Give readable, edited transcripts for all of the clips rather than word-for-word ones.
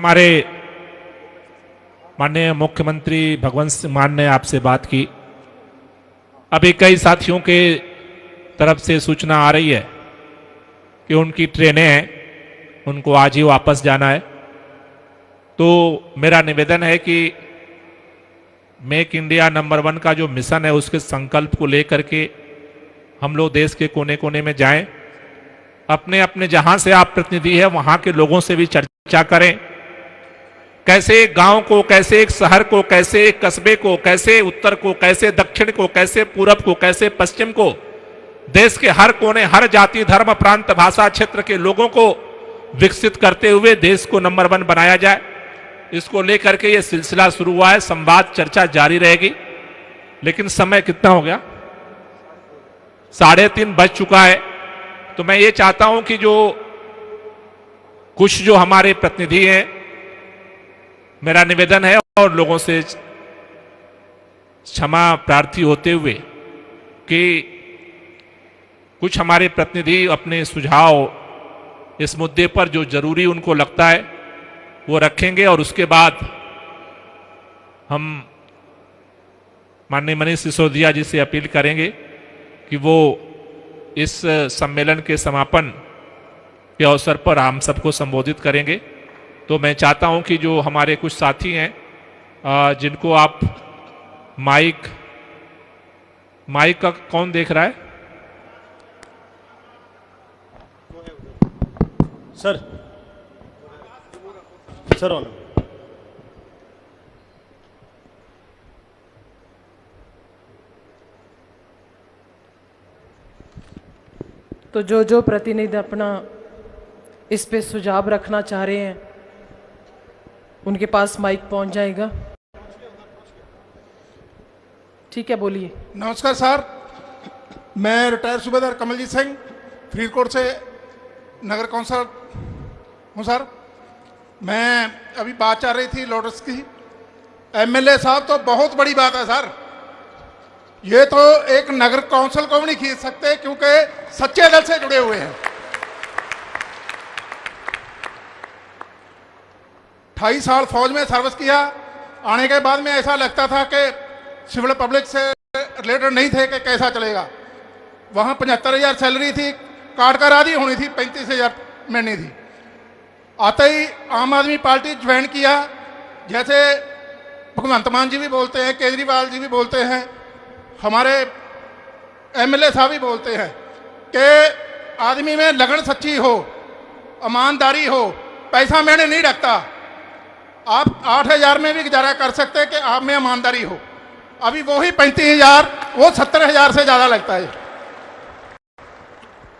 हमारे माननीय मुख्यमंत्री भगवंत सिंह मान ने आपसे बात की। अभी कई साथियों के तरफ से सूचना आ रही है कि उनकी ट्रेनें हैं, उनको आज ही वापस जाना है। तो मेरा निवेदन है कि मेक इंडिया नंबर 1 का जो मिशन है उसके संकल्प को लेकर के हम लोग देश के कोने कोने में जाएं, अपने अपने जहां से आप प्रतिनिधि है वहां के लोगों से भी चर्चा करें, कैसे एक गांव को, कैसे एक शहर को, कैसे एक कस्बे को, कैसे उत्तर को, कैसे दक्षिण को, कैसे पूरब को, कैसे पश्चिम को, देश के हर कोने, हर जाति, धर्म, प्रांत, भाषा, क्षेत्र के लोगों को विकसित करते हुए देश को नंबर 1 बनाया जाए। इसको लेकर के ये सिलसिला शुरू हुआ है। संवाद चर्चा जारी रहेगी। लेकिन समय कितना हो गया? 3:30 बज चुका है। तो मैं ये चाहता हूं कि जो कुछ जो हमारे प्रतिनिधि हैं, मेरा निवेदन है और लोगों से क्षमा प्रार्थी होते हुए कि कुछ हमारे प्रतिनिधि अपने सुझाव इस मुद्दे पर जो जरूरी उनको लगता है वो रखेंगे और उसके बाद हम माननीय मनीष सिसोदिया जी से अपील करेंगे कि वो इस सम्मेलन के समापन के अवसर पर हम सबको संबोधित करेंगे। तो मैं चाहता हूं कि जो हमारे कुछ साथी हैं जिनको आप माइक का कौन देख रहा है? Sir on. तो जो प्रतिनिधि अपना इस पे सुझाव रखना चाह रहे हैं उनके पास माइक पहुंच जाएगा। ठीक है, बोलिए। नमस्कार सर, मैं रिटायर्ड सूबेदार कमलजीत सिंह फरीदकोट से नगर कौंसलर हूँ सर। मैं अभी बात चल रही थी लोटस की। एमएलए साहब तो बहुत बड़ी बात है सर, ये तो एक नगर कौंसिल को भी नहीं खींच सकते क्योंकि सच्चे दिल से जुड़े हुए हैं। 28 साल फौज में सर्विस किया। आने के बाद में ऐसा लगता था कि सिविल पब्लिक से रिलेटेड नहीं थे कि कैसा चलेगा। वहाँ 75,000 सैलरी थी, काट कर आधी होनी थी, 35,000 महीने थी। आते ही आम आदमी पार्टी ज्वाइन किया। जैसे भगवंत मान जी भी बोलते हैं, केजरीवाल जी भी बोलते हैं, हमारे एमएलए साहब भी बोलते हैं कि आदमी में लगन सच्ची हो, ईमानदारी हो, पैसा मैंने नहीं रखता। आप 8,000 में भी गुजारा कर सकते हैं कि आप में ईमानदारी हो। अभी वही 35,000 वो 70,000 से ज़्यादा लगता है।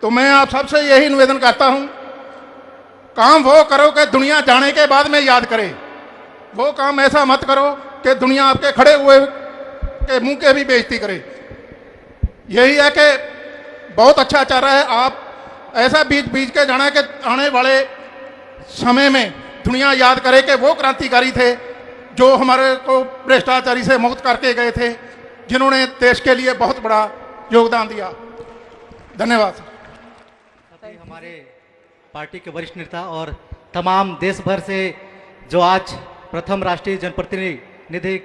तो मैं आप सबसे यही निवेदन करता हूं, काम वो करो कि दुनिया जाने के बाद में याद करे। वो काम ऐसा मत करो कि दुनिया आपके खड़े हुए के मुंह के भी बेइज्जती करे। यही है कि बहुत अच्छा चल रहा है। आप ऐसा बीच बीच के जाना कि आने वाले समय में दुनिया याद करे कि वो क्रांतिकारी थे जो हमारे को भ्रष्टाचारी से मुक्त करके गए थे, जिन्होंने देश के लिए बहुत बड़ा योगदान दिया। धन्यवाद। हमारे पार्टी के वरिष्ठ नेता और तमाम देश भर से जो आज प्रथम राष्ट्रीय जनप्रतिनिधि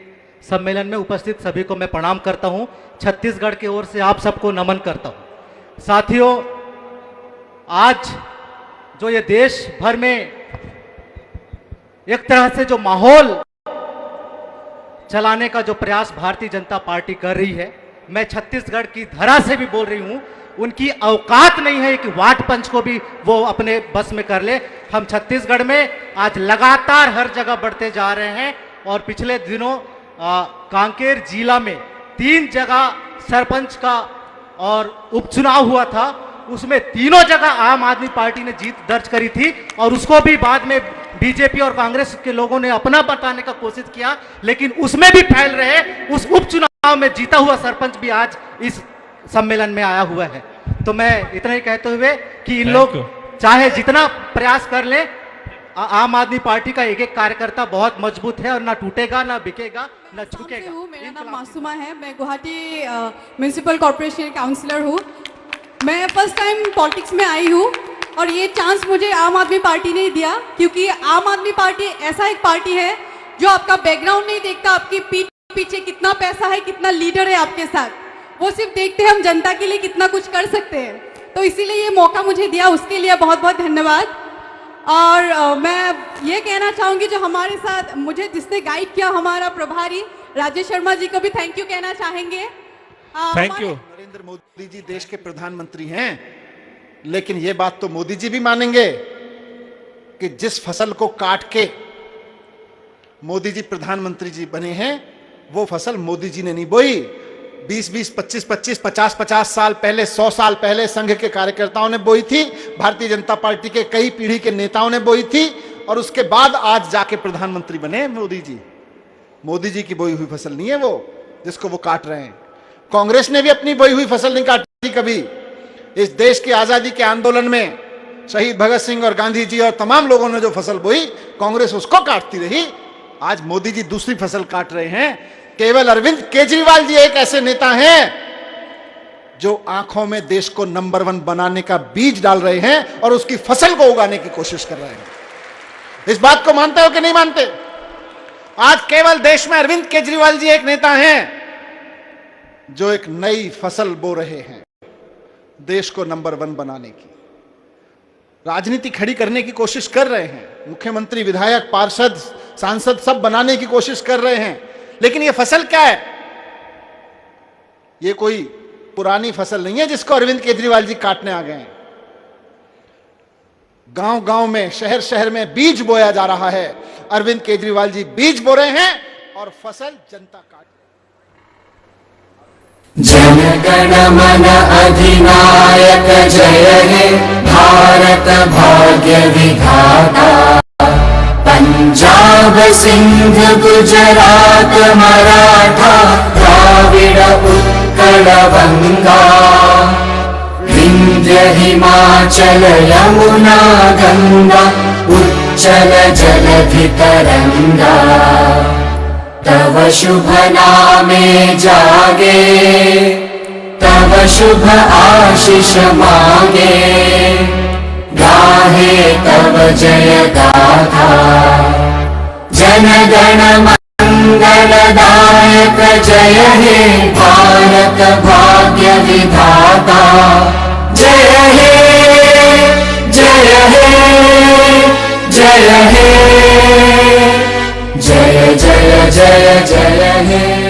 सम्मेलन में उपस्थित सभी को मैं प्रणाम करता हूं। छत्तीसगढ़ की ओर से आप सबको नमन करता हूं। साथियों, आज जो ये देश भर में एक तरह से जो माहौल चलाने का जो प्रयास भारतीय जनता पार्टी कर रही है, मैं छत्तीसगढ़ की धरा से भी बोल रही हूं, उनकी औकात नहीं है कि वार्ड पंच को भी वो अपने बस में कर ले। हम छत्तीसगढ़ में आज लगातार हर जगह बढ़ते जा रहे हैं और पिछले दिनों कांकेर जिला में 3 जगह सरपंच का और उपचुनाव हुआ था। उसमें तीनों जगह आम आदमी पार्टी ने जीत दर्ज करी थी और उसको भी बाद में बीजेपी और कांग्रेस के लोगों ने अपना बताने का कोशिश किया, लेकिन उसमें भी फैल रहे उस उपचुनाव में जीता हुआ सरपंच भी आज इस सम्मेलन में आया हुआ है। तो मैं इतना ही कहते हुए कि इन लोग चाहे जितना प्रयास कर ले, आम आदमी पार्टी का एक एक कार्यकर्ता बहुत मजबूत है और ना टूटेगा, ना बिकेगा, ना झुकेगा। मेरा नाम मासूमा है, मैं गुवाहाटी म्युनिसिपल कॉर्पोरेशन काउंसिलर हूँ। मैं फर्स्ट टाइम पॉलिटिक्स में आई हूँ और ये चांस मुझे आम आदमी पार्टी ने ही दिया, क्योंकि आम आदमी पार्टी ऐसा एक पार्टी है जो आपका बैकग्राउंड नहीं देखता, आपकी पीठ पीछे कितना पैसा है, कितना लीडर है आपके साथ, वो सिर्फ देखते हैं हम जनता के लिए कितना कुछ कर सकते हैं। तो इसीलिए ये मौका मुझे दिया, उसके लिए बहुत बहुत धन्यवाद। और मैं ये कहना चाहूँगी जो हमारे साथ मुझे जिसने गाइड किया, हमारा प्रभारी राजेश शर्मा जी को भी थैंक यू कहना चाहेंगे। Thank you. नरेंद्र मोदी जी देश के प्रधानमंत्री हैं, लेकिन ये बात तो मोदी जी भी मानेंगे कि जिस फसल को काट के मोदी जी प्रधानमंत्री जी बने हैं, वो फसल मोदी जी ने नहीं बोई। 20-20, 25-25, 50-50 साल पहले, 100 साल पहले संघ के कार्यकर्ताओं ने बोई थी, भारतीय जनता पार्टी के कई पीढ़ी के नेताओं ने बोई थी, और उसके बाद आज जाके प्रधानमंत्री बने मोदी जी। मोदी जी की बोई हुई फसल नहीं है वो, जिसको वो काट रहे हैं। कांग्रेस ने भी अपनी बोई हुई फसल नहीं काटी कभी। इस देश की आजादी के आंदोलन में शहीद भगत सिंह और गांधी जी और तमाम लोगों ने जो फसल बोई, कांग्रेस उसको काटती रही। आज मोदी जी दूसरी फसल काट रहे हैं। केवल अरविंद केजरीवाल जी एक ऐसे नेता हैं जो आंखों में देश को नंबर 1 बनाने का बीज डाल रहे हैं और उसकी फसल को उगाने की कोशिश कर रहे हैं। इस बात को मानते हो कि नहीं मानते? आज केवल देश में अरविंद केजरीवाल जी एक नेता हैं जो एक नई फसल बो रहे हैं, देश को नंबर 1 बनाने की राजनीति खड़ी करने की कोशिश कर रहे हैं। मुख्यमंत्री, विधायक, पार्षद, सांसद सब बनाने की कोशिश कर रहे हैं, लेकिन ये फसल क्या है? ये कोई पुरानी फसल नहीं है जिसको अरविंद केजरीवाल जी काटने आ गए हैं। गांव गांव में, शहर शहर में बीज बोया जा रहा है। अरविंद केजरीवाल जी बीज बो रहे हैं और फसल जनता काट। जन गण मन अधिनायक जय हे भारत भाग्य विधाता। पंजाब सिंध गुजरात मराठा द्राविड़ उत्कल बंगा। विंध्य हिमाचल यमुना गंगा उच्चल जलधि तरंगा। तव शुभ नामे जागे, तव शुभ आशीष मांगे। गाहे तव जय गाथा, जन गण मंगलदायक जय हे भारत भाग्य विधाता। जय हे जय हे जय हे जय जय जय जय हे।